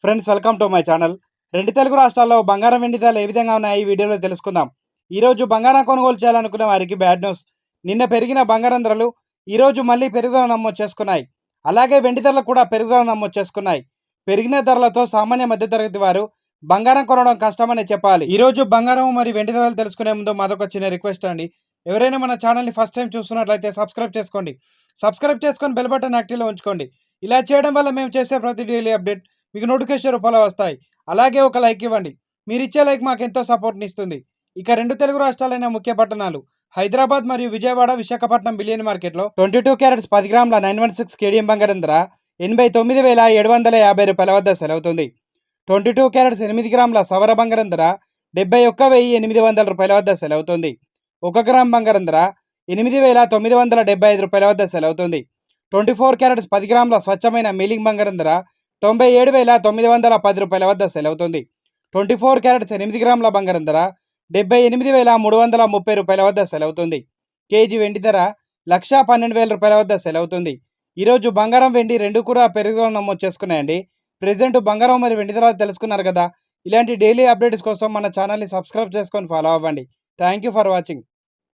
Friends, welcome to my channel. రెండు తెలుగు రాష్ట్రాల్లో బంగారం వెండి ధరలు ఏ విధంగా ఉన్నాయి ఈ వీడియోలో తెలుసుకుందాం. ఈరోజు బంగారం కొనుగోలు చేయాలనుకున్న వారికి బ్యాడ్ న్యూస్. నిన్న పెరిగిన బంగారం ధరలు ఈరోజు మళ్ళీ పెరుగుదల నమోదు చేసుకున్నాయి. అలాగే వెండి ధరలు కూడా పెరుగుదల నమోదు చేసుకున్నాయి. పెరిగిన ధరలతో సామాన్య మధ్యతరగతి వారు బంగారం కొనడం కష్టమని చెప్పాలి. ఈరోజు బంగారం మరియు వెండి ధరలు తెలుసుకునే ముందు మాదొక చిన్న రిక్వెస్ట్ అండి. ఎవరైనా మన ఛానల్ని ఫస్ట్ టైం చూస్తున్నట్లయితే సబ్స్క్రైబ్ చేసుకోండి. సబ్స్క్రైబ్ చేసుకొని బెల్ బటన్ యాక్టివ్లో ఉంచుకోండి. ఇలా చేయడం వల్ల మేము చేసే ప్రతి డైలీ అప్డేట్ మీకు నోటిఫికేషన్ రూపంలో వస్తాయి. అలాగే ఒక లైక్ ఇవ్వండి. మీరు ఇచ్చే లైక్ మాకు ఎంతో సపోర్ట్ని ఇస్తుంది. ఇక రెండు తెలుగు రాష్ట్రాలైన ముఖ్య పట్టణాలు హైదరాబాద్ మరియు విజయవాడ, విశాఖపట్నం బిలియన్ మార్కెట్లో 22 క్యారెట్స్ 10 గ్రాముల 916 కేడియం బంగారం ధర 89,750 రూపాయల వద్ద సెలవుతుంది. 22 క్యారెట్స్ 8 గ్రాముల సవర బంగారం ధర 71,800 రూపాయల వద్ద సెలవుతుంది. 1 గ్రామ్ బంగారం ధర 8,975 రూపాయల వద్ద సెలవుతుంది. 24 క్యారెట్స్ 10 గ్రాముల స్వచ్ఛమైన మీలింగ్ బంగారం ధర 97,910 రూపాయల వద్ద సెలవుతుంది. 24 క్యారెట్స్ 8 గ్రాముల బంగారం ధర 78,330 రూపాయల వద్ద సెలవుతుంది. కేజీ వెండి ధర 1,12,000 రూపాయల వద్ద సెలవుతుంది. ఈరోజు బంగారం వెండి రెండు కూడా పెరుగుదల నమోదు చేసుకున్నాయండి. ప్రెజెంట్ బంగారం మరియు వెండి ధర తెలుసుకున్నారు కదా. ఇలాంటి డైలీ అప్డేట్స్ కోసం మన ఛానల్ని సబ్స్క్రైబ్ చేసుకొని ఫాలో అవ్వండి. Thank you for watching.